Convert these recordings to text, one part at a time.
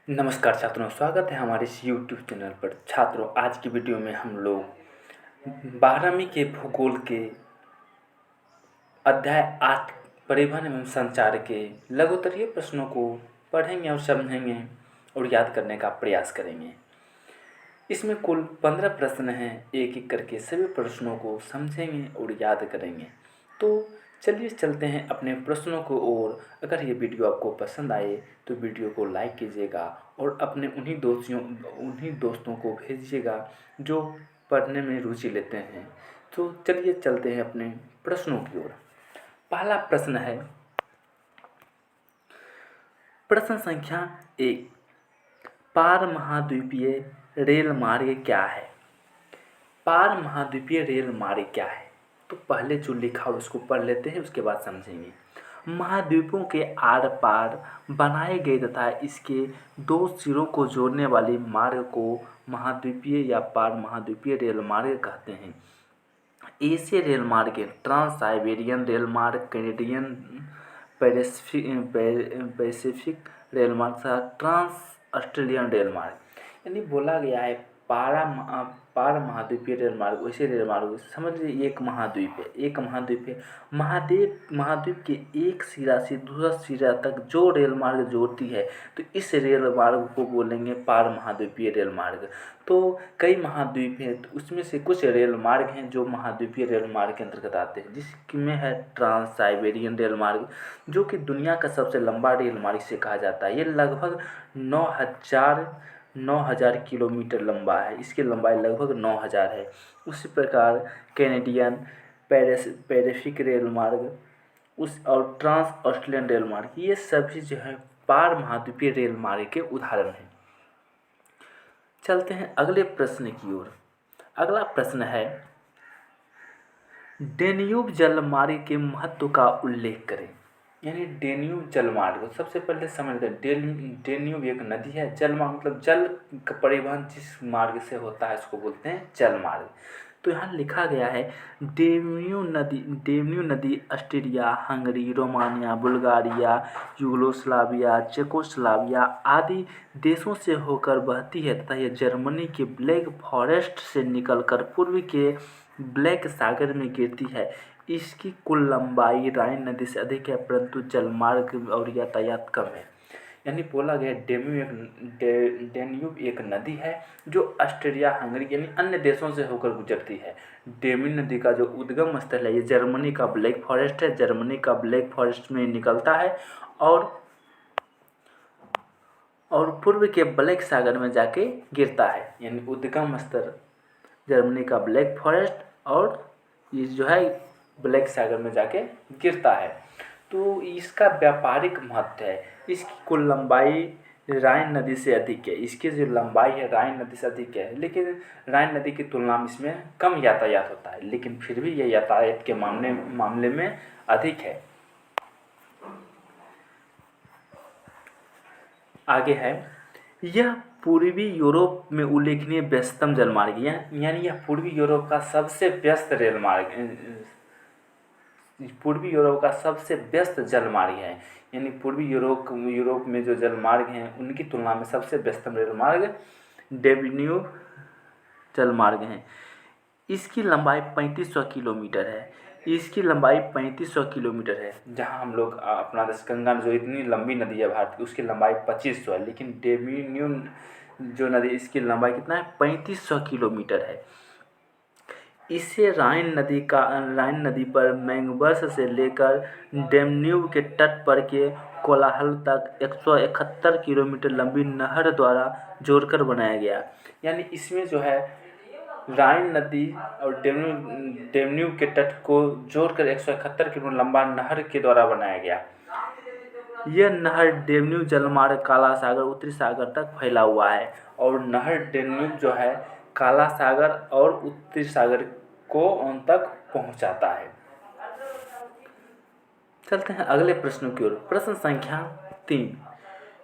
नमस्कार छात्रों, स्वागत है हमारे इस यूट्यूब चैनल पर। छात्रों, आज की वीडियो में हम लोग 12वीं के भूगोल के अध्याय 8 परिवहन एवं संचार के लघुत्तरीय प्रश्नों को पढ़ेंगे और समझेंगे और याद करने का प्रयास करेंगे। इसमें कुल 15 प्रश्न हैं। एक एक करके सभी प्रश्नों को समझेंगे और याद करेंगे। तो चलिए चलते हैं अपने प्रश्नों को ओर। अगर ये वीडियो आपको पसंद आए तो वीडियो को लाइक कीजिएगा और अपने उन्हीं दोस्तों को भेजिएगा जो पढ़ने में रुचि लेते हैं। तो चलिए चलते हैं अपने प्रश्नों की ओर। पहला प्रश्न है, प्रश्न संख्या 1, पार महाद्वीपीय रेल मार्ग क्या है? पार महाद्वीपीय रेल मार्ग क्या है? तो पहले जो लिखा हो उसको पढ़ लेते हैं, उसके बाद समझेंगे। महाद्वीपों के आर पार बनाए गए तथा इसके दो सिरों को जोड़ने वाले मार्ग को महाद्वीपीय या पार महाद्वीपीय रेल मार्ग कहते हैं। एशियाई रेल मार्ग, ट्रांस साइबेरियन रेल मार्ग, कैनेडियन पैसिफिक रेल मार्ग तथा ट्रांस ऑस्ट्रेलियन रेल मार्ग। यानी बोला गया है पार महाद्वीपीय रेल मार्ग वैसे रेल मार्ग समझ लीजिए एक महाद्वीप है। एक महाद्वीप है, महाद्वीप के एक सिरा से दूसरा सिरा तक जो रेल मार्ग जोड़ती है तो इस रेल मार्ग को बोलेंगे पार महाद्वीपीय रेल मार्ग। तो कई महाद्वीप हैं, तो उसमें से कुछ रेल मार्ग हैं जो महाद्वीपीय रेल मार्ग के अंतर्गत आते हैं, जिसमें है ट्रांस साइबेरियन रेल मार्ग, जो कि दुनिया का सबसे लंबा रेल मार्ग से कहा जाता है। ये लगभग 9,000 किलोमीटर लंबा है। इसकी लंबाई लगभग 9,000 है। उसी प्रकार कैनेडियन पैसिफिक रेल मार्ग और ट्रांस ऑस्ट्रेलियन रेल मार्ग, ये सभी जो है पार महाद्वीपीय रेल मार्ग के उदाहरण हैं। चलते हैं अगले प्रश्न की ओर। अगला प्रश्न है, डेन्यूब जलमार्ग के महत्व का उल्लेख करें। यानी डेन्यूब जलमार्ग सबसे पहले समझते हैं। डेन्यूब एक नदी है। जलमार्ग मतलब जल का परिवहन जिस मार्ग से होता है उसको बोलते हैं जलमार्ग। तो यहाँ लिखा गया है, डेन्यूब नदी Austria, Hungary, Romania, Bulgaria, Yugoslavia, Czechoslovakia आदि देशों से होकर बहती है तथा यह जर्मनी के ब्लैक फॉरेस्ट से निकलकर पूर्व के ब्लैक सागर में गिरती है। इसकी कुल लंबाई राइन नदी से अधिक है, परंतु जलमार्ग और यातायात कम है। यानी बोला गया डेन्यूब एक नदी है जो ऑस्ट्रिया, हंगरी यानी अन्य देशों से होकर गुजरती है। डेन्यूब नदी का जो उद्गम स्थल है ये जर्मनी का ब्लैक फॉरेस्ट है। जर्मनी का ब्लैक फॉरेस्ट में निकलता है और पूर्व के ब्लैक सागर में जाके गिरता है। यानी उद्गम स्थल जर्मनी का ब्लैक फॉरेस्ट और ये जो है ब्लैक सागर में जाके गिरता है। तो इसका व्यापारिक महत्व है। इसकी कुल लंबाई राइन नदी से अधिक है। इसकी जो लंबाई है राइन नदी से अधिक है, लेकिन राइन नदी की तुलना में इसमें कम यातायात होता है, लेकिन फिर भी यह यातायात के मामले में अधिक है। आगे है, यह पूर्वी यूरोप में उल्लेखनीय व्यस्तम जलमार्ग यानी यह पूर्वी यूरोप का सबसे व्यस्त रेल मार्ग, पूर्वी यूरोप का सबसे व्यस्त जलमार्ग है। यानी पूर्वी यूरोप में जो जलमार्ग हैं उनकी तुलना में सबसे व्यस्तम रेल मार्ग डेन्यूब जलमार्ग है। इसकी लंबाई 3500 किलोमीटर है। इसकी लंबाई 3500 किलोमीटर है। जहां हम लोग अपना गंगा जो इतनी लंबी नदी है भारत की, उसकी लंबाई 2500 है, लेकिन डेन्यूब जो नदी इसकी लंबाई कितना है, 3500 किलोमीटर है। इसे राइन नदी पर मैंगवर्स से लेकर डेन्यूब के तट पर के कोलाहल तक 171 किलोमीटर लंबी नहर द्वारा जोड़कर बनाया गया। यानी इसमें जो है राइन नदी और डेन्यूब के तट को जोड़कर 171 किलोमीटर लंबा नहर के द्वारा बनाया गया। यह नहर डेन्यूब जलमार्ग काला सागर, उत्तरी सागर तक फैला हुआ है और नहर डेन्यूब जो है काला सागर और उत्तरी सागर को उन तक पहुंचाता है। चलते हैं अगले प्रश्न की ओर। प्रश्न संख्या 3,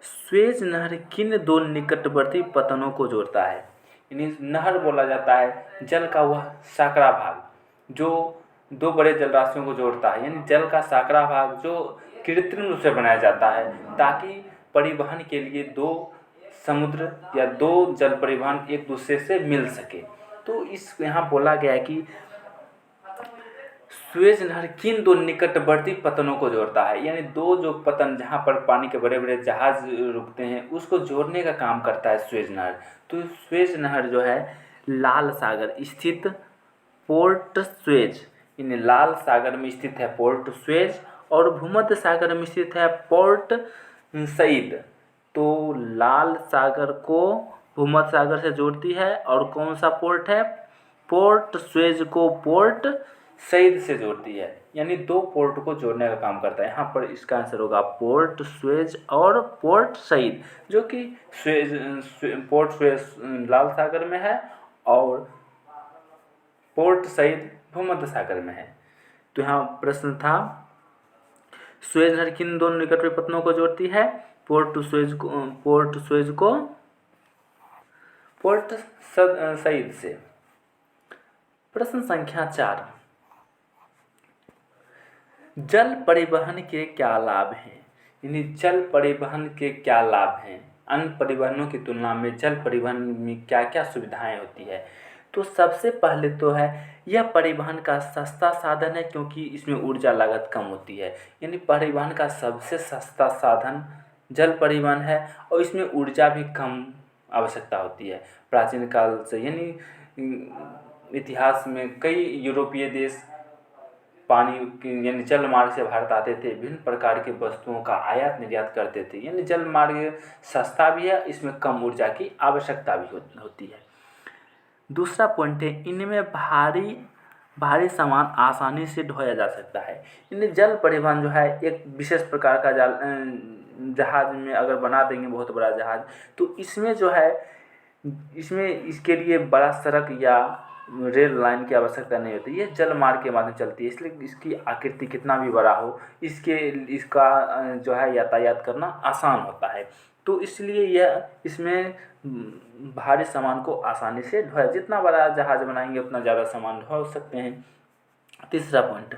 स्वेज नहर किन दो निकटवर्ती पतनों को जोड़ता है? यानी नहर बोला जाता है जल का वह साकरा भाग जो दो बड़े जलराशियों को जोड़ता है। यानी जल का साकरा भाग जो कृत्रिम रूप से बनाया जाता है ताकि परिवहन के लिए दो समुद्र या दो जल परिवहन एक दूसरे से मिल सके। तो इस यहाँ बोला गया है कि सुएज नहर किन दो निकटवर्ती पतनों को जोड़ता है, यानी दो जो पतन जहाँ पर पानी के बड़े बड़े जहाज रुकते हैं उसको जोड़ने का काम करता है सुएज नहर। तो सुएज नहर जो है लाल सागर स्थित पोर्ट सुएज, यानी लाल सागर में स्थित है पोर्ट सुएज और भूमध्य सागर में स्थित है पोर्ट सईद। तो लाल सागर को भूमध्य सागर से जोड़ती है और कौन सा पोर्ट है, पोर्ट सुएज को पोर्ट सईद से जोड़ती है, यानी दो पोर्ट को जोड़ने का काम करता है। यहाँ पर इसका आंसर होगा पोर्ट सुएज और पोर्ट सईद, जो कि पोर्ट सुएज लाल सागर में है और पोर्ट सईद भूमध्य सागर में है। तो यहाँ प्रश्न था सुएज नहर किन दोनों निकटवर्ती पत्तनों को जोड़ती है, पोर्ट सुएज को पोर्ट सईद से। प्रश्न संख्या 4, जल परिवहन के क्या लाभ हैं, यानी जल परिवहन के क्या लाभ हैं, अन्य परिवहनों की तुलना में जल परिवहन में क्या क्या सुविधाएं होती है। तो सबसे पहले तो है यह परिवहन का सस्ता साधन है, क्योंकि इसमें ऊर्जा लागत कम होती है, यानी परिवहन का सबसे सस्ता साधन जल परिवहन है और इसमें ऊर्जा भी कम आवश्यकता होती है। प्राचीन काल से यानी इतिहास में कई यूरोपीय देश पानी यानी जल मार्ग से भारत आते थे, विभिन्न प्रकार के वस्तुओं का आयात निर्यात करते थे, यानी जल मार्ग सस्ता भी है, इसमें कम ऊर्जा की आवश्यकता भी होती है। दूसरा पॉइंट है इनमें भारी सामान आसानी से ढोया जा सकता है, यानी जल परिवहन जो है एक विशेष प्रकार का जहाज में अगर बना देंगे बहुत बड़ा जहाज, तो इसमें जो है इसके लिए बड़ा सड़क या रेल लाइन की आवश्यकता नहीं होती, ये जल मार्ग के माध्यम चलती है, इसलिए इसकी आकृति कितना भी बड़ा हो इसका जो है यातायात करना आसान होता है। तो इसलिए यह इसमें भारी सामान को आसानी से ढोया, जितना बड़ा जहाज बनाएंगे उतना ज़्यादा सामान ढो सकते हैं। तीसरा पॉइंट,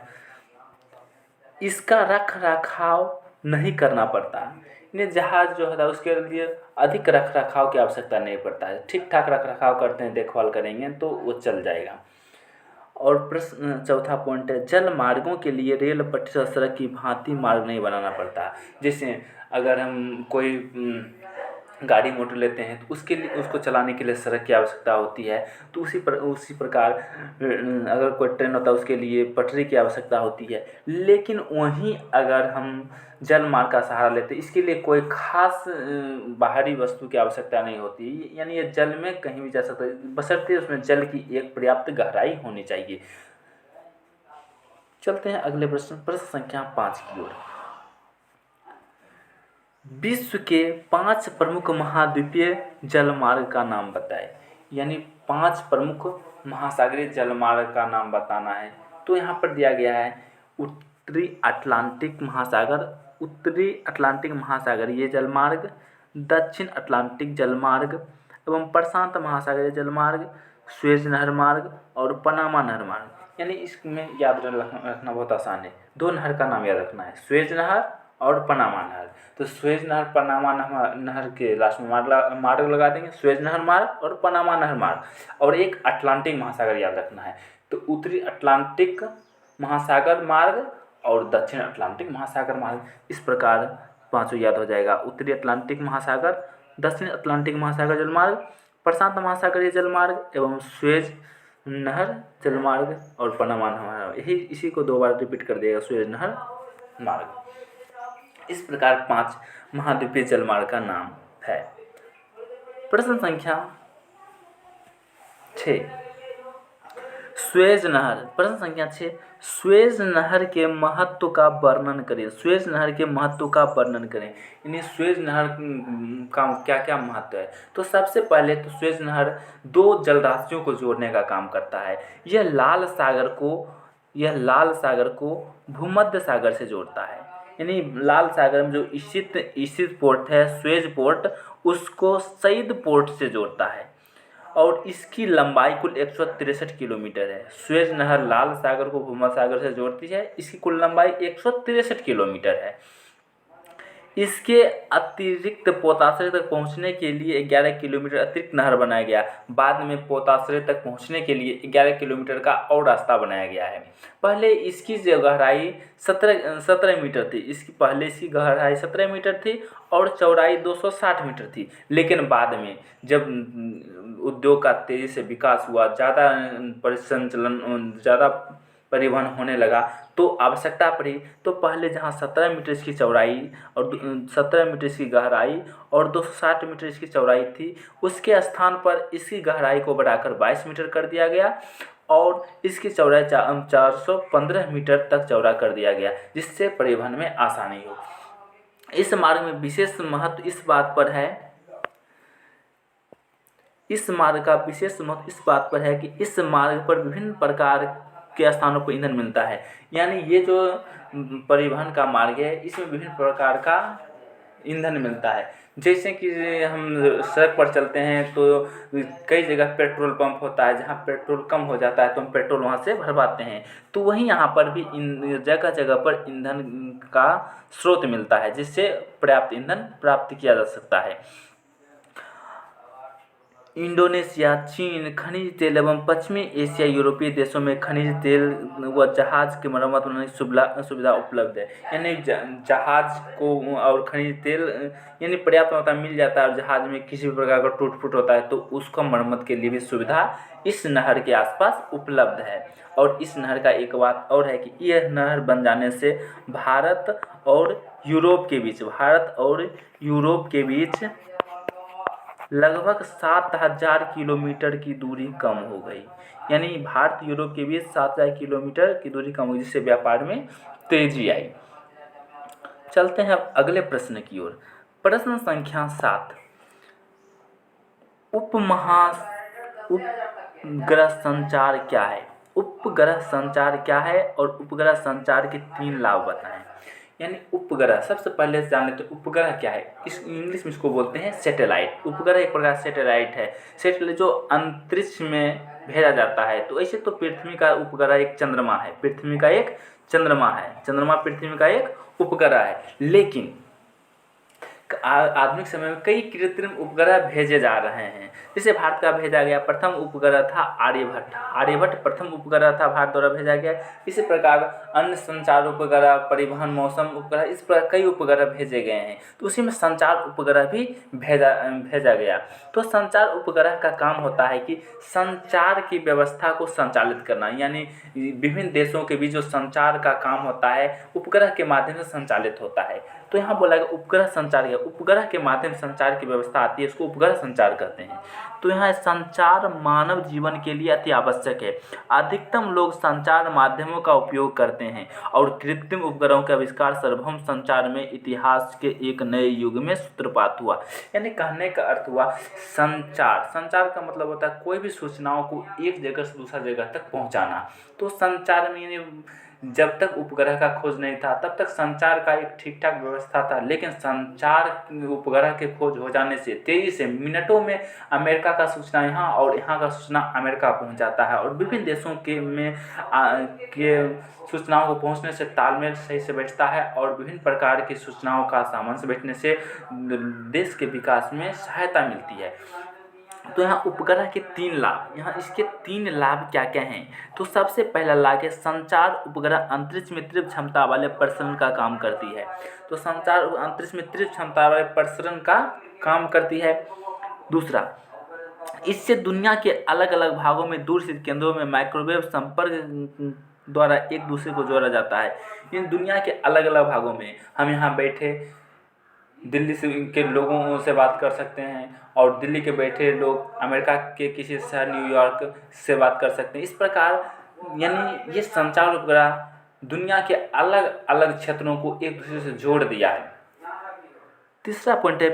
इसका रख रखाव नहीं करना पड़ता, यानी जहाज जो है उसके लिए अधिक रख रखाव की आवश्यकता नहीं पड़ता है, ठीक ठाक रख रखाव करते हैं, देखभाल करेंगे तो वो चल जाएगा। और प्रश्न चौथा पॉइंट है जल मार्गों के लिए रेल पटरी और सड़क की भांति मार्ग नहीं बनाना पड़ता। जैसे अगर हम कोई गाड़ी मोटर लेते हैं तो उसको चलाने के लिए सड़क की आवश्यकता होती है, तो उसी प्रकार अगर कोई ट्रेन होता है उसके लिए पटरी की आवश्यकता होती है। लेकिन वहीं अगर हम जल मार्ग का सहारा लेते हैं, इसके लिए कोई खास बाहरी वस्तु की आवश्यकता नहीं होती, यानी ये जल में कहीं भी जा सकता है, बशर्ते उसमें जल की एक पर्याप्त गहराई होनी चाहिए। चलते हैं अगले प्रश्न संख्या 5 की ओर। विश्व के 5 प्रमुख महाद्वीपीय जलमार्ग का नाम बताएं, यानी 5 प्रमुख महासागरीय जलमार्ग का नाम बताना है। तो यहाँ पर दिया गया है उत्तरी अटलांटिक महासागरीय जलमार्ग, दक्षिण अटलांटिक जलमार्ग एवं प्रशांत महासागरीय जलमार्ग, सुएज नहर मार्ग और पनामा नहर मार्ग। यानी इसमें याद रखना बहुत आसान है, 2 नहर का नाम याद रखना है, सुएज नहर और पनामा नहर। तो सुएज नहर पनामा नहर के लास्ट में मार्ग लगा देंगे, सुएज नहर मार्ग और पनामा नहर मार्ग, और एक अटलांटिक महासागर याद रखना है। तो उत्तरी अटलांटिक महासागर मार्ग और दक्षिण अटलांटिक महासागर मार्ग, इस प्रकार 5 याद हो जाएगा। उत्तरी अटलांटिक महासागर, दक्षिण अटलांटिक महासागर जलमार्ग, प्रशांत महासागरीय जलमार्ग एवं सुएज नहर जलमार्ग और पनामा नहर, इसी को 2 बार रिपीट कर दिएगा, सुएज नहर मार्ग। इस प्रकार 5 महाद्वीपीय जलमार्ग का नाम है। प्रश्न संख्या 6, सुएज नहर। प्रश्न संख्या 6, सुएज नहर के महत्व का वर्णन करें। सुएज नहर के महत्व का वर्णन करें, यानी सुएज नहर का क्या क्या महत्व है। तो सबसे पहले तो सुएज नहर 2 जलराशियों को जोड़ने का काम करता है। यह लाल सागर को भूमध्य सागर से जोड़ता है, यानी लाल सागर में जो स्थित पोर्ट है सुएज पोर्ट, उसको सईद पोर्ट से जोड़ता है और इसकी लंबाई कुल 163 किलोमीटर है। सुएज नहर लाल सागर को भूमध्य सागर से जोड़ती है, इसकी कुल लंबाई 163 किलोमीटर है। इसके अतिरिक्त पोताश्रय तक पहुंचने के लिए 11 किलोमीटर अतिरिक्त नहर बनाया गया। बाद में पोताश्रय तक पहुंचने के लिए 11 किलोमीटर का और रास्ता बनाया गया है। पहले इसकी जो गहराई 17 मीटर थी, इसकी गहराई 17 मीटर थी और चौड़ाई 260 मीटर थी। लेकिन बाद में जब उद्योग का तेज़ी से विकास हुआ, ज़्यादा परिवहन होने लगा, तो आवश्यकता पड़ी, तो पहले जहाँ 17 मीटर इसकी चौड़ाई और 17 मीटर इसकी गहराई और 260 मीटर इसकी चौड़ाई थी, उसके स्थान पर इसकी गहराई को बढ़ाकर 22 मीटर कर दिया गया और इसकी चौड़ाई 415 मीटर तक चौड़ा कर दिया गया, जिससे परिवहन में आसानी हो। इस मार्ग में विशेष महत्व इस बात पर है इस मार्ग का विशेष महत्व इस बात पर है कि इस मार्ग पर विभिन्न प्रकार के स्थानों पर ईंधन मिलता है। यानी ये जो परिवहन का मार्ग है, इसमें विभिन्न प्रकार का ईंधन मिलता है। जैसे कि हम सड़क पर चलते हैं तो कई जगह पेट्रोल पंप होता है, जहाँ पेट्रोल कम हो जाता है तो हम पेट्रोल वहाँ से भरवाते हैं। तो वहीं यहाँ पर भी जगह जगह पर ईंधन का स्रोत मिलता है, जिससे पर्याप्त ईंधन प्राप्त किया जा सकता है। इंडोनेशिया, चीन खनिज तेल एवं पश्चिमी एशिया, यूरोपीय देशों में खनिज तेल व जहाज़ की मरम्मत बनाने की सुविधा उपलब्ध है। यानी जहाज़ को और खनिज तेल यानी पर्याप्त मात्रा मिल जाता है और जहाज़ में किसी भी प्रकार का टूट फूट होता है तो उसको मरम्मत के लिए भी सुविधा इस नहर के आसपास उपलब्ध है। और इस नहर का एक बात और है कि यह नहर बन जाने से भारत और यूरोप के बीच लगभग 7000 किलोमीटर की दूरी कम हो गई। यानी भारत यूरोप के बीच 7000 किलोमीटर की दूरी कम हुई, जिससे व्यापार में तेजी आई। चलते हैं अब अगले प्रश्न की ओर। प्रश्न संख्या 7, उपग्रह संचार क्या है? उपग्रह संचार क्या है और उपग्रह संचार के 3 लाभ बताएं। यानी उपग्रह, सबसे पहले जान लेते हैं उपग्रह क्या है। इंग्लिश में इसको बोलते हैं सैटेलाइट। उपग्रह एक प्रकार सैटेलाइट है, सैटेलाइट जो अंतरिक्ष में भेजा जाता है। तो ऐसे तो पृथ्वी का उपग्रह एक चंद्रमा है, चंद्रमा पृथ्वी का एक उपग्रह है। लेकिन आधुनिक समय में कई कृत्रिम उपग्रह भेजे जा रहे हैं। जैसे भारत का भेजा गया प्रथम उपग्रह था आर्यभट्ट प्रथम उपग्रह था, भारत द्वारा भेजा गया। इसी प्रकार अन्य संचार उपग्रह, परिवहन, मौसम उपग्रह, इस प्रकार कई उपग्रह भेजे गए हैं। तो उसी में संचार उपग्रह भी भेजा गया। तो संचार उपग्रह का काम होता है कि संचार की व्यवस्था को संचालित करना, यानी विभिन्न देशों के बीच जो संचार का काम होता है उपग्रह के माध्यम से संचालित होता है। तो यहाँ बोला गया उपग्रह संचार है, उपग्रह के माध्यम से संचार की व्यवस्था आती है, इसको उपग्रह संचार कहते हैं। तो यहाँ संचार मानव जीवन के लिए अति आवश्यक है। अधिकतम लोग संचार माध्यमों का उपयोग करते हैं और कृत्रिम उपग्रहों का आविष्कार सार्वभौम संचार में इतिहास के एक नए युग में सूत्रपात हुआ। यानी कहने का अर्थ हुआ संचार का मतलब होता है कोई भी सूचनाओं को एक जगह से दूसरा जगह तक पहुँचाना। तो संचार में जब तक उपग्रह का खोज नहीं था तब तक संचार का एक ठीक ठाक व्यवस्था था। लेकिन संचार उपग्रह के खोज हो जाने से तेज़ी से मिनटों में अमेरिका का सूचना यहाँ और यहाँ का सूचना अमेरिका पहुँच जाता है और विभिन्न देशों के सूचनाओं को पहुँचने से तालमेल सही से बैठता है और विभिन्न प्रकार की सूचनाओं का सामंजस्य बैठने से देश के विकास में सहायता मिलती है। तो यहाँ उपग्रह के 3 लाभ, यहाँ इसके 3 लाभ क्या क्या हैं? तो सबसे पहला लाभ है संचार उपग्रह अंतरिक्ष में तीव्र क्षमता वाले प्रसरण का काम करती है। तो संचार अंतरिक्ष में तीव्र क्षमता वाले प्रसरण का काम करती है। दूसरा, इससे दुनिया के अलग अलग भागों में दूर स्थित केंद्रों में माइक्रोवेव संपर्क द्वारा एक दूसरे को जोड़ा जाता है। इन दुनिया के अलग अलग भागों में हम यहाँ बैठे दिल्ली से के लोगों से बात कर सकते हैं और दिल्ली के बैठे लोग अमेरिका के किसी शहर न्यूयॉर्क से बात कर सकते हैं। इस प्रकार यानी ये संचार उपग्रह दुनिया के अलग अलग क्षेत्रों को एक दूसरे से जोड़ दिया है। तीसरा पॉइंट है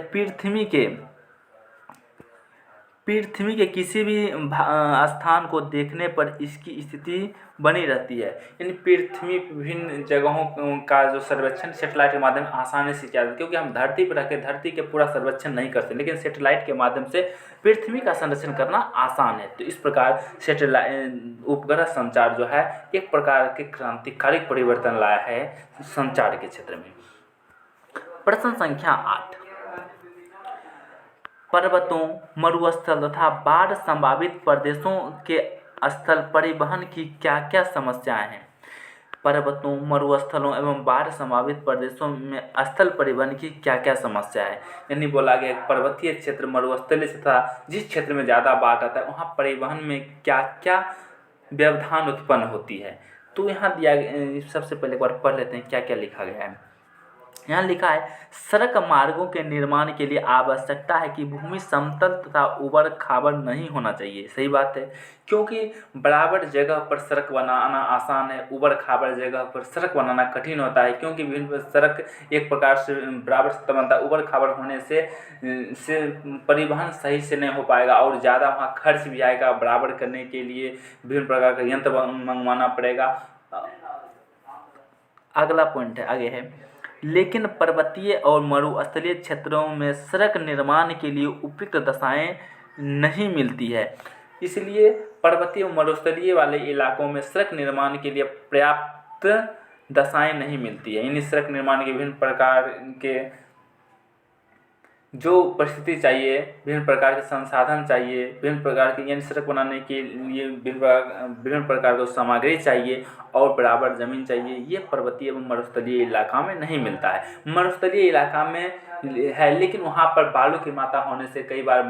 पृथ्वी के किसी भी स्थान को देखने पर इसकी स्थिति बनी रहती है। यानी पृथ्वी विभिन्न जगहों का जो सर्वेक्षण सैटेलाइट के माध्यम से आसानी से किया जाता है, क्योंकि हम धरती पर रहकर धरती के पूरा सर्वेक्षण नहीं करते, लेकिन सैटेलाइट के माध्यम से पृथ्वी का संरक्षण करना आसान है। तो इस प्रकार सैटेलाइट उपग्रह संचार जो है एक प्रकार के क्रांतिकारी परिवर्तन लाया है संचार के क्षेत्र में। प्रश्न संख्या 8, पर्वतों, मरुस्थल तथा बाढ़ संभावित प्रदेशों के स्थल परिवहन की क्या क्या समस्याएं हैं? पर्वतों, मरुस्थलों एवं बाढ़ संभावित प्रदेशों में स्थल परिवहन की क्या क्या समस्या है? यानी बोला गया पर्वतीय क्षेत्र, मरुस्थलीय तथा जिस क्षेत्र में ज़्यादा बाढ़ आता है वहाँ परिवहन में क्या क्या व्यवधान उत्पन्न होती है। तो यहाँ दिया, सबसे पहले एक बार पढ़ लेते हैं क्या क्या लिखा गया है। यहाँ लिखा है, सड़क मार्गों के निर्माण के लिए आवश्यकता है कि भूमि समतल तथा उबड़ खाबड़ नहीं होना चाहिए। सही बात है, क्योंकि बराबर जगह पर सड़क बनाना आसान है, उबड़ खाबड़ जगह पर सड़क बनाना कठिन होता है, क्योंकि विभिन्न सड़क एक प्रकार से बराबर से बनता है, उबड़ खाबड़ होने से परिवहन सही से नहीं हो पाएगा और ज़्यादा वहाँ खर्च भी आएगा। बराबर करने के लिए विभिन्न प्रकार का यंत्र मंगवाना पड़ेगा। अगला पॉइंट है, आगे है, लेकिन पर्वतीय और मरुस्थलीय क्षेत्रों में सड़क निर्माण के लिए उपयुक्त दशाएं नहीं मिलती है। इसलिए पर्वतीय और मरुस्थलीय वाले इलाकों में सड़क निर्माण के लिए पर्याप्त दशाएं नहीं मिलती है। यानी सड़क निर्माण के विभिन्न प्रकार के जो परिस्थिति चाहिए, विभिन्न प्रकार के संसाधन चाहिए, विभिन्न प्रकार की यानी सड़क बनाने के लिए विभिन्न प्रकार की सामग्री चाहिए और बराबर ज़मीन चाहिए, ये पर्वतीय एवं मरुस्थलीय इलाका में नहीं मिलता है। मरुस्थलीय इलाका में है, लेकिन वहाँ पर बालू की मात्रा होने से कई बार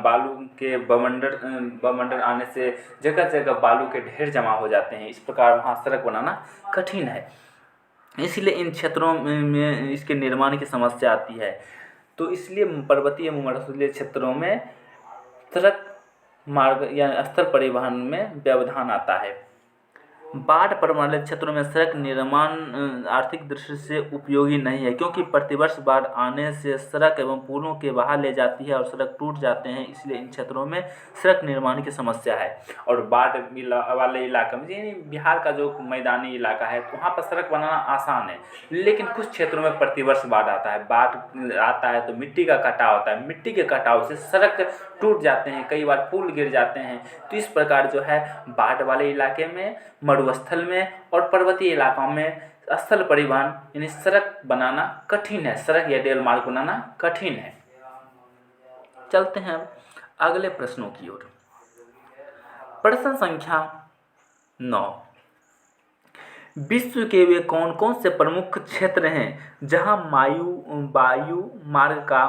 बालू के बवंडर आने से जगह जगह बालू के ढेर जमा हो जाते हैं। इस प्रकार वहाँ सड़क बनाना कठिन है, इसलिए इन क्षेत्रों में इसके निर्माण की समस्या आती है। तो इसलिए पर्वतीय एवं मरुस्थलीय क्षेत्रों में सड़क मार्ग या स्थल परिवहन में व्यवधान आता है। बाढ़ प्रभावित क्षेत्रों में सड़क निर्माण आर्थिक दृष्टि से उपयोगी नहीं है, क्योंकि प्रतिवर्ष बाढ़ आने से सड़क एवं पुलों के बहा ले जाती है और सड़क टूट जाते हैं। इसलिए इन क्षेत्रों में सड़क निर्माण की समस्या है। और बाढ़ वाले इलाके में, यानी बिहार का जो मैदानी इलाका है, तो वहाँ पर सड़क बनाना आसान है, लेकिन कुछ क्षेत्रों में प्रतिवर्ष बाढ़ आता है। बाढ़ आता है तो मिट्टी का कटाव होता है, मिट्टी के कटाव से सड़क टूट जाते हैं, कई बार पुल गिर जाते हैं। तो इस प्रकार जो है बाढ़ वाले इलाके में, मरुस्थल में और पर्वतीय इलाकों में स्थल परिवहन यानी सड़क बनाना कठिन है, सड़क या रेल मार्ग बनाना कठिन है। चलते हैं अगले प्रश्नों की ओर। प्रश्न संख्या 9, विश्व के वे कौन कौन से प्रमुख क्षेत्र हैं जहां वायु मार्ग का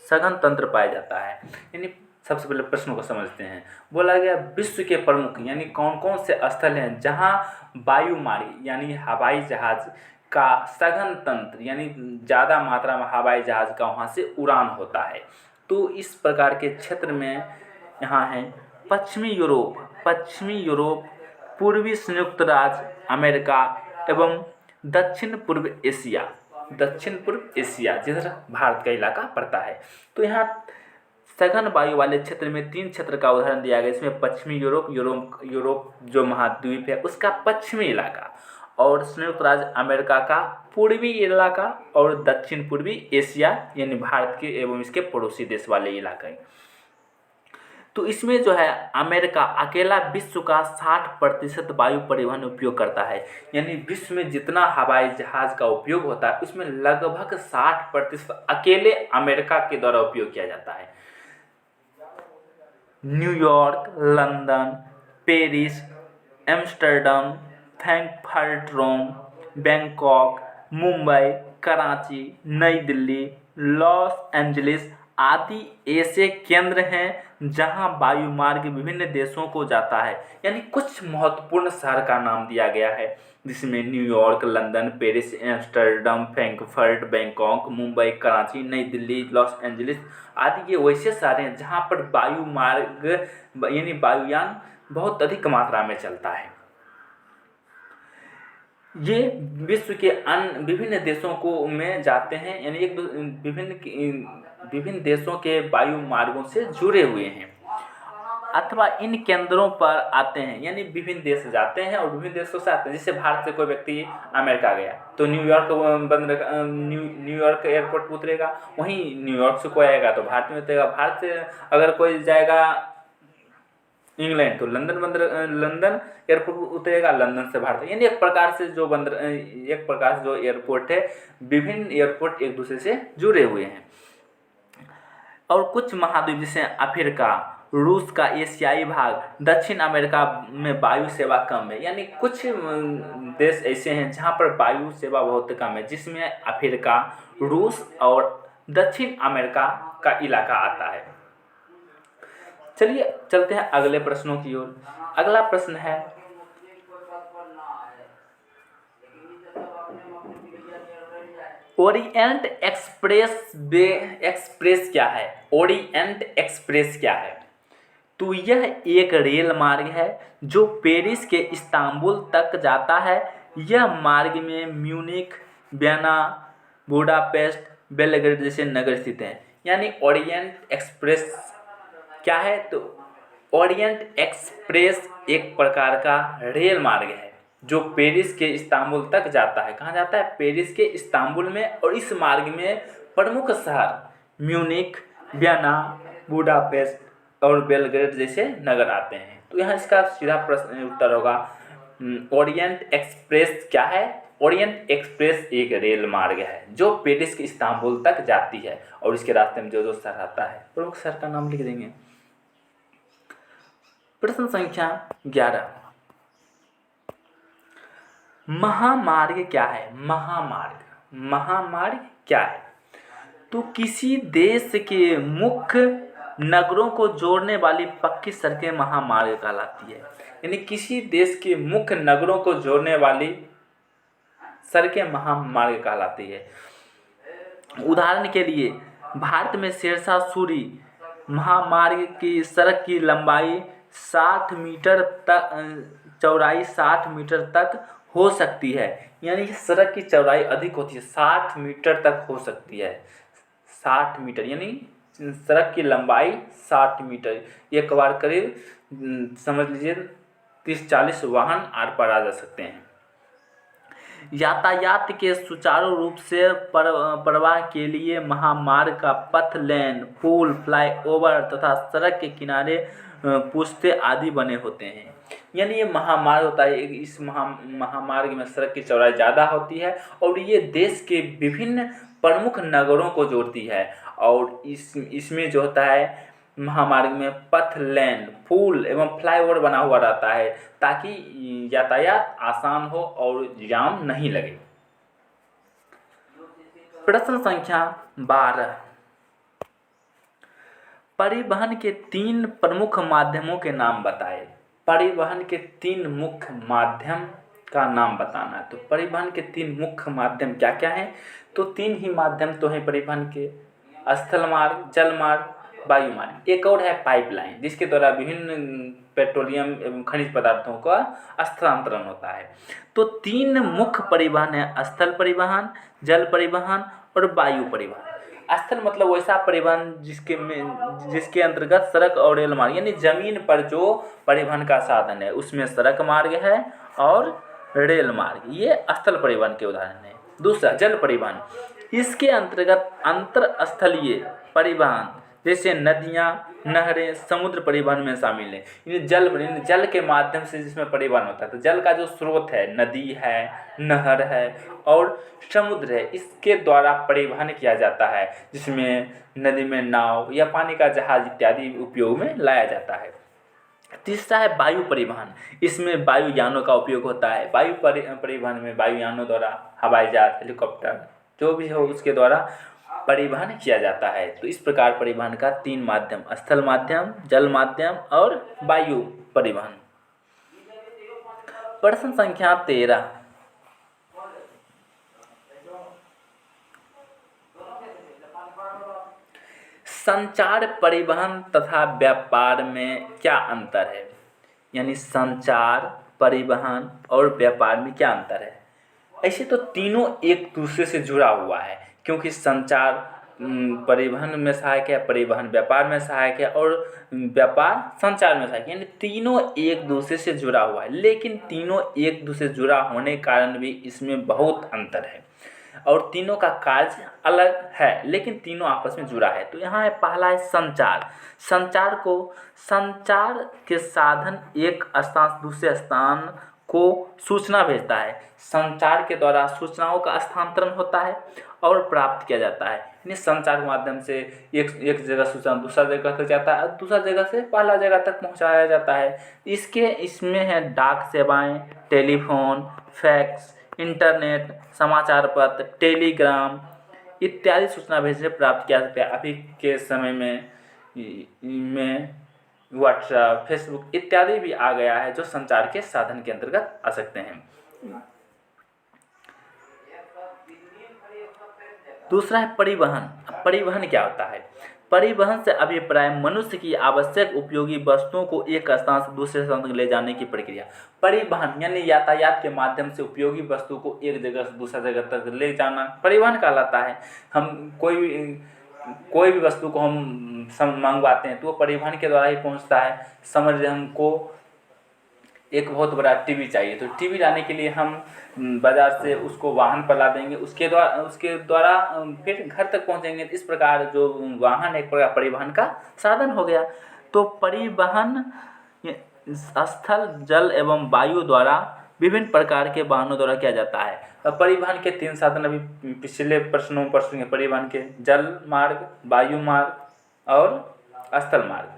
सघन तंत्र पाया जाता है? यानी सबसे पहले प्रश्न को समझते हैं। बोला गया विश्व के प्रमुख यानी कौन कौन से स्थल हैं जहां वायु मार्ग यानी हवाई जहाज का सघन तंत्र यानी ज़्यादा मात्रा में हवाई जहाज का वहां से उड़ान होता है। तो इस प्रकार के क्षेत्र में यहाँ है पश्चिमी यूरोप, पूर्वी संयुक्त राज्य अमेरिका एवं दक्षिण पूर्व एशिया जिधर भारत का इलाका पड़ता है। तो यहाँ सघन वायु वाले क्षेत्र में 3 क्षेत्र का उदाहरण दिया गया। इसमें पश्चिमी यूरोप जो महाद्वीप है उसका पश्चिमी इलाका, और संयुक्त राज्य अमेरिका का पूर्वी इलाका, और दक्षिण पूर्वी एशिया यानी भारत के एवं इसके पड़ोसी देश वाले इलाके। तो इसमें जो है अमेरिका अकेला विश्व का 60% वायु परिवहन उपयोग करता है। यानी विश्व में जितना हवाई जहाज का उपयोग होता है उसमें लगभग 60% अकेले अमेरिका के द्वारा उपयोग किया जाता है। New York, London, Paris, Amsterdam, Frankfurt, Rome, Bangkok, Mumbai, Karachi, New Delhi, Los Angeles आदि ऐसे केंद्र हैं जहां वायु मार्ग विभिन्न देशों को जाता है। यानी कुछ महत्वपूर्ण शहर का नाम दिया गया है, जिसमें New York, London, Paris, Amsterdam, Frankfurt, Bangkok, Mumbai, Karachi, New Delhi, Los Angeles आदि ये वैसे शहर हैं जहाँ पर वायु मार्ग यानी वायुयान बहुत अधिक मात्रा में चलता है। ये विश्व के अन्य विभिन्न देशों को में जाते हैं, यानी विभिन्न देशों के वायु मार्गों से जुड़े हुए हैं अथवा इन केंद्रों पर आते हैं। यानी विभिन्न देश जाते हैं और विभिन्न देशों से आते हैं। जैसे भारत से कोई व्यक्ति अमेरिका गया तो न्यूयॉर्क एयरपोर्ट पर उतरेगा, वहीं न्यूयॉर्क से कोई आएगा तो भारत में उतरेगा। भारत से अगर कोई जाएगा इंग्लैंड, तो लंदन एयरपोर्ट उतरेगा, लंदन से भारत, यानी एक प्रकार से जो एयरपोर्ट है, विभिन्न एयरपोर्ट एक दूसरे से जुड़े हुए हैं। और कुछ महाद्वीप जैसे अफ्रीका, रूस का एशियाई भाग, दक्षिण अमेरिका में वायु सेवा कम है, यानी कुछ देश ऐसे हैं जहाँ पर वायु सेवा बहुत कम है, जिसमें अफ्रीका, रूस और दक्षिण अमेरिका का इलाका आता है। चलिए चलते हैं अगले प्रश्नों की ओर। अगला प्रश्न है, ओरिएंट एक्सप्रेस क्या है? ओरिएंट एक्सप्रेस क्या है? तो यह एक रेल मार्ग है जो पेरिस के इस्तांबुल तक जाता है। यह मार्ग में म्यूनिख, वियना, बुडापेस्ट, बेलग्रेड जैसे नगर स्थित हैं। यानी ओरिएंट एक्सप्रेस क्या है? तो ओरिएंट एक्सप्रेस एक प्रकार का रेल मार्ग है जो पेरिस के इस्तांबुल तक जाता है। कहाँ जाता है? पेरिस के इस्तांबुल में। और इस मार्ग में प्रमुख शहर म्यूनिख, वियना, बुडापेस्ट और बेलग्रेड जैसे नगर आते हैं। तो यहाँ इसका सीधा प्रश्न उत्तर होगा, ओरिएंट एक्सप्रेस क्या है? ओरिएंट एक्सप्रेस एक रेल मार्ग है जो पेरिस के इस्तांबुल तक जाती है और इसके रास्ते में जो जो शहर आता है, प्रमुख शहर का नाम लिख देंगे। प्रश्न संख्या 11, महामार्ग क्या है? महामार्ग क्या है? तो किसी देश के मुख्य नगरों को जोड़ने वाली पक्की सड़कें महामार्ग कहलाती है। यानी किसी देश के मुख्य नगरों को जोड़ने वाली सड़कें महामार्ग कहलाती है। उदाहरण के लिए भारत में शेरशाह सूरी महामार्ग की सड़क की लंबाई 60 मीटर तक, चौड़ाई 60 मीटर तक हो सकती है। यानी सड़क की चौड़ाई अधिक होती है, 60 मीटर तक हो सकती है। 60 मीटर यानी सड़क की लंबाई 60 मीटर। एक बार करीब समझ लीजिए 30-40 वाहन आर पार आ जा सकते हैं। यातायात के सुचारू रूप से प्रवाह के लिए महामार्ग का पथ लेन, पुल, फ्लाईओवर तथा सड़क के किनारे पुश्ते आदि बने होते हैं। यानी ये महामार्ग होता है, इस महामार्ग में सड़क की चौड़ाई ज़्यादा होती है और ये देश के विभिन्न प्रमुख नगरों को जोड़ती है। और इसमें जो होता है महामार्ग में पथ लेन, पुल एवं फ्लाईओवर बना हुआ रहता है ताकि यातायात आसान हो और जाम नहीं लगे। प्रश्न संख्या 12, परिवहन के 3 प्रमुख माध्यमों के नाम बताएं। परिवहन के 3 मुख्य माध्यम का नाम बताना है। तो परिवहन के 3 मुख्य माध्यम क्या क्या हैं? तो 3 ही माध्यम तो हैं परिवहन के, स्थल मार्ग, जल मार्ग, वायु मार्ग। एक और है पाइपलाइन, जिसके द्वारा विभिन्न पेट्रोलियम एवं खनिज पदार्थों का स्थानांतरण होता है। तो 3 मुख्य परिवहन है, स्थल परिवहन, जल परिवहन और वायु परिवहन। स्थल मतलब वैसा परिवहन जिसके अंतर्गत सड़क और रेल मार्ग, यानी जमीन पर जो परिवहन का साधन है उसमें सड़क मार्ग है और रेल मार्ग, ये स्थल परिवहन के उदाहरण है। दूसरा जल परिवहन, इसके अंतर्गत अंतरस्थलीय परिवहन जैसे नदियाँ, नहरें, समुद्र परिवहन में शामिल है। यानी जल के माध्यम से जिसमें परिवहन होता है। तो जल का जो स्रोत है, नदी है, नहर है और समुद्र है, इसके द्वारा परिवहन किया जाता है, जिसमें नदी में नाव या पानी का जहाज इत्यादि उपयोग में लाया जाता है। तीसरा है वायु परिवहन, इसमें वायुयानों का उपयोग होता है। वायु परिवहन में वायुयानों द्वारा, हवाई जहाज, हेलीकॉप्टर जो भी हो उसके द्वारा परिवहन किया जाता है। तो इस प्रकार परिवहन का 3 माध्यम, स्थल माध्यम, जल माध्यम और वायु परिवहन। प्रश्न संख्या 13, संचार, परिवहन तथा व्यापार में क्या अंतर है? यानी संचार, परिवहन और व्यापार में क्या अंतर है? ऐसे तो तीनों एक दूसरे से जुड़ा हुआ है, क्योंकि संचार परिवहन में सहायक है, परिवहन व्यापार में सहायक है और व्यापार संचार में सहायक है। यानी तीनों एक दूसरे से जुड़ा हुआ है, लेकिन तीनों एक दूसरे से जुड़ा होने के कारण भी इसमें बहुत अंतर है। और तीनों का कार्य अलग है लेकिन तीनों आपस में जुड़ा है। तो यहाँ है पहला है संचार। संचार के साधन एक स्थान से दूसरे स्थान को सूचना भेजता है। संचार के द्वारा सूचनाओं का स्थानांतरण होता है और प्राप्त किया जाता है। यानी संचार के माध्यम से एक जगह सूचना दूसरा जगह तक जाता है और दूसरा जगह से पहला जगह तक पहुंचाया जाता है। इसमें है डाक सेवाएं, टेलीफोन, फैक्स, इंटरनेट, समाचार पत्र, टेलीग्राम इत्यादि सूचना भेजने से प्राप्त किया जाता है। अभी के समय में व्हाट्सएप, फेसबुक इत्यादि भी आ गया है जो संचार के साधन के अंतर्गत आ सकते हैं। दूसरा है परिवहन। परिवहन क्या होता है? परिवहन से अभिप्राय मनुष्य की आवश्यक उपयोगी वस्तुओं को एक स्थान से दूसरे स्थान तक ले जाने की प्रक्रिया। परिवहन यानी यातायात के माध्यम से उपयोगी वस्तु को एक जगह से दूसरा जगह तक ले जाना परिवहन कहलाता है। हम कोई भी वस्तु को हम मंगवाते हैं तो वो परिवहन के द्वारा ही पहुंचता है। समझ लीजिए हमको एक बहुत बड़ा टीवी चाहिए, तो टीवी लाने के लिए हम बाज़ार से उसको वाहन पर ला देंगे, उसके द्वारा फिर घर तक पहुंचेंगे। इस प्रकार जो वाहन एक प्रकार परिवहन का साधन हो गया। तो परिवहन स्थल, जल एवं वायु द्वारा विभिन्न प्रकार के वाहनों द्वारा किया जाता है। परिवहन के 3 साधन अभी पिछले प्रश्नों में पढ़ चुके हैं। परिवहन के जल मार्ग, वायु मार्ग और स्थल मार्ग।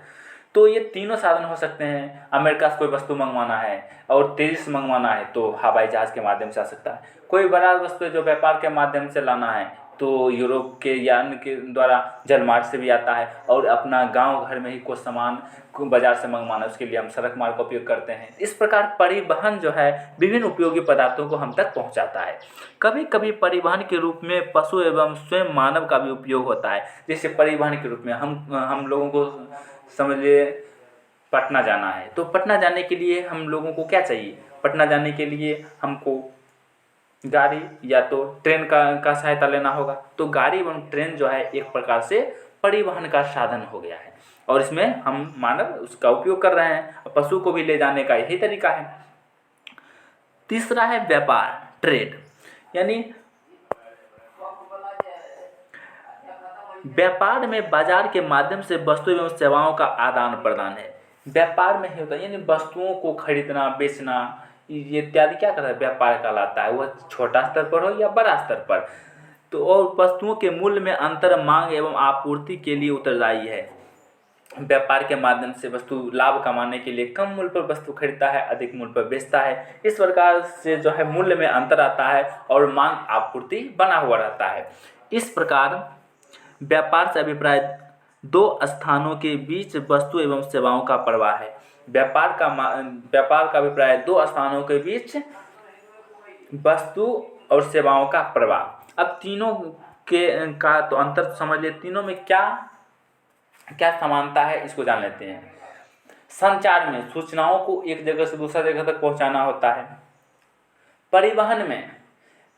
तो ये तीनों साधन हो सकते हैं। अमेरिका से कोई वस्तु मंगवाना है और तेज़ी से मंगवाना है तो हवाई जहाज़ के माध्यम से आ सकता है। कोई बड़ा वस्तु जो व्यापार के माध्यम से लाना है तो यूरोप के यान के द्वारा जलमार्ग से भी आता है। और अपना गांव घर में ही कुछ सामान बाज़ार से मंगवाना है उसके लिए हम सड़क मार्ग का उपयोग करते हैं। इस प्रकार परिवहन जो है विभिन्न उपयोगी पदार्थों को हम तक पहुंचाता है। कभी कभी परिवहन के रूप में पशु एवं स्वयं मानव का भी उपयोग होता है। जैसे परिवहन के रूप में हम लोगों को समझिए पटना जाना है, तो पटना जाने के लिए हम लोगों को क्या चाहिए? पटना जाने के लिए हमको गाड़ी या तो ट्रेन का सहायता लेना होगा। तो गाड़ी एवं ट्रेन जो है एक प्रकार से परिवहन का साधन हो गया है और इसमें हम मानव उसका उपयोग कर रहे हैं। पशु को भी ले जाने का यही तरीका है। तीसरा है व्यापार, ट्रेड। यानी व्यापार में बाजार के माध्यम से वस्तु एवं सेवाओं का आदान प्रदान है। व्यापार में ही होता है, यानी वस्तुओं को खरीदना बेचना ये इत्यादि क्या करता है? व्यापार कहलाता है। वह छोटा स्तर पर हो या बड़ा स्तर पर। तो और वस्तुओं के मूल्य में अंतर मांग एवं आपूर्ति के लिए उत्तरदायी है। व्यापार के माध्यम से वस्तु लाभ कमाने के लिए कम मूल्य पर वस्तु खरीदता है, अधिक मूल्य पर बेचता है। इस प्रकार से जो है मूल्य में अंतर आता है और मांग आपूर्ति बना हुआ रहता है। इस प्रकार व्यापार से अभिप्राय 2 स्थानों के बीच वस्तु एवं सेवाओं का प्रवाह है। व्यापार का अभिप्राय 2 स्थानों के बीच वस्तु और सेवाओं का प्रवाह। अब तीनों का तो अंतर समझ लिए। तीनों में क्या क्या समानता है इसको जान लेते हैं। संचार में सूचनाओं को एक जगह से दूसरा जगह तक पहुंचाना होता है। परिवहन में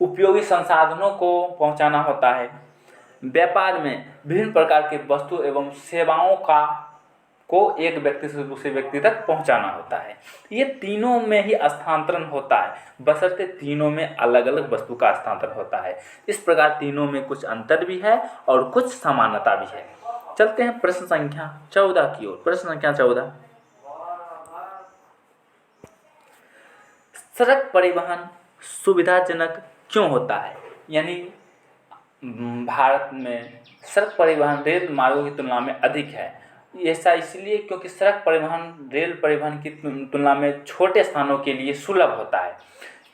उपयोगी संसाधनों को पहुंचाना होता है। व्यापार में विभिन्न प्रकार के वस्तु एवं सेवाओं को एक व्यक्ति से दूसरे व्यक्ति तक पहुंचाना होता है। ये तीनों में ही स्थानांतरण होता है, बशर्ते तीनों में अलग अलग वस्तु का स्थानांतरण होता है। इस प्रकार तीनों में कुछ अंतर भी है और कुछ समानता भी है। चलते हैं प्रश्न संख्या 14 की ओर। प्रश्न संख्या 14, सड़क परिवहन सुविधाजनक क्यों होता है? यानी भारत में सड़क परिवहन रेल मार्गों की तुलना में अधिक है। ऐसा इसलिए क्योंकि सड़क परिवहन रेल परिवहन की तुलना में छोटे स्थानों के लिए सुलभ होता है।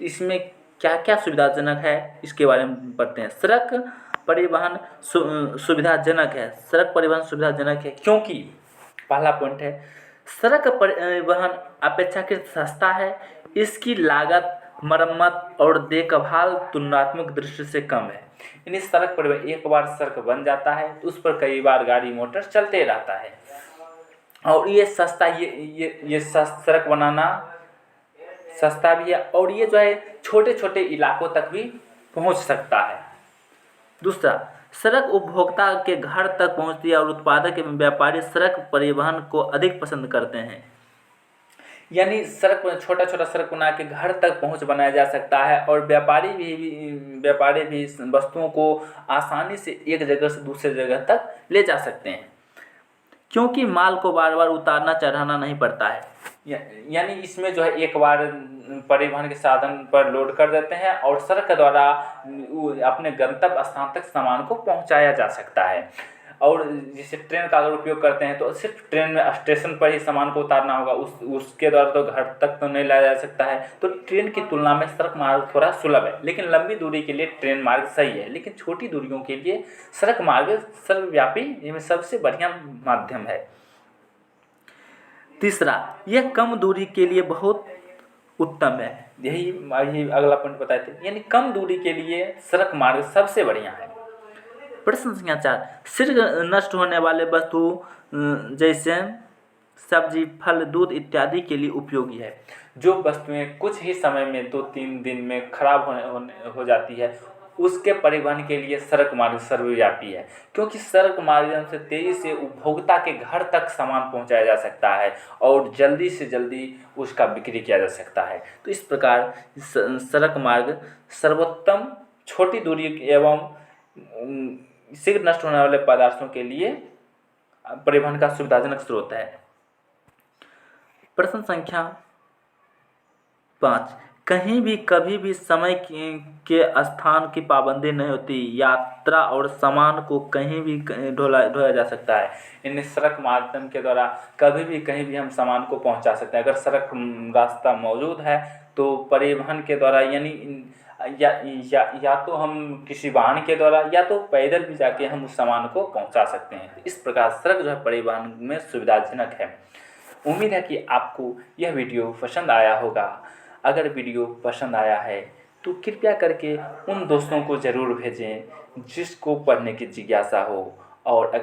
इसमें क्या क्या सुविधाजनक है इसके बारे में पढ़ते हैं। सड़क परिवहन सुविधाजनक है। सड़क परिवहन सुविधाजनक है क्योंकि पहला पॉइंट है, सड़क परिवहन अपेक्षाकृत सस्ता है। इसकी लागत मरम्मत और देखभाल तुलनात्मक दृष्टि से कम है। यानी सड़क परिवहन एक बार सड़क बन जाता है तो उस पर कई बार गाड़ी मोटर चलते रहता है और ये सस्ता, ये सड़क बनाना सस्ता भी है और ये जो है छोटे छोटे इलाकों तक भी पहुंच सकता है। दूसरा, सड़क उपभोक्ता के घर तक पहुंचती है और उत्पादक एवं व्यापारी सड़क परिवहन को अधिक पसंद करते हैं। यानी सड़क छोटा छोटा सड़क बना के घर तक पहुंच बनाया जा सकता है और व्यापारी भी इस वस्तुओं को आसानी से एक जगह से दूसरे जगह तक ले जा सकते हैं, क्योंकि माल को बार बार उतारना चढ़ाना नहीं पड़ता है। यानी इसमें जो है एक बार परिवहन के साधन पर लोड कर देते हैं और सड़क के द्वारा अपने गंतव्य स्थान तक सामान को पहुंचाया जा सकता है। और जैसे ट्रेन का अगर उपयोग करते हैं तो सिर्फ ट्रेन में स्टेशन पर ही सामान को उतारना होगा, उसके द्वारा तो घर तक तो नहीं लाया जा सकता है। तो ट्रेन की तुलना में सड़क मार्ग थोड़ा सुलभ है, लेकिन लंबी दूरी के लिए ट्रेन मार्ग सही है, लेकिन छोटी दूरियों के लिए सड़क मार्ग सर्वव्यापी सबसे बढ़िया माध्यम है। तीसरा, यह कम दूरी के लिए बहुत उत्तम है। यही अगला पॉइंट बताए थे, यानी कम दूरी के लिए सड़क मार्ग सबसे बढ़िया है। प्रश्न संख्या 4, शीघ्र नष्ट होने वाले वस्तु जैसे सब्जी, फल, दूध इत्यादि के लिए उपयोगी है। जो वस्तुएं कुछ ही समय में 2-3 दिन में खराब हो जाती है, उसके परिवहन के लिए सड़क मार्ग सर्वव्यापी है, क्योंकि सड़क माध्यम से तेजी से उपभोक्ता के घर तक सामान पहुंचाया जा सकता है और जल्दी से जल्दी उसका बिक्री किया जा सकता है। तो इस प्रकार सड़क मार्ग सर्वोत्तम छोटी दूरी एवं शीघ्र नष्ट होने वाले पदार्थों के लिए परिवहन का सुविधाजनक स्रोत है। प्रश्न संख्या 5, कहीं भी कभी भी समय के स्थान की पाबंदी नहीं होती। यात्रा और सामान को कहीं भी ढोया जा सकता है। इन सड़क माध्यम के द्वारा कभी भी कहीं भी हम सामान को पहुंचा सकते हैं। अगर सड़क रास्ता मौजूद है तो परिवहन के द्वारा यानी या तो हम किसी वाहन के द्वारा या तो पैदल भी जाके हम उस सामान को पहुंचा सकते हैं। इस प्रकार सड़क जो है परिवहन में सुविधाजनक है। उम्मीद है कि आपको यह वीडियो पसंद आया होगा। अगर वीडियो पसंद आया है तो कृपया करके उन दोस्तों को ज़रूर भेजें जिसको पढ़ने की जिज्ञासा हो। और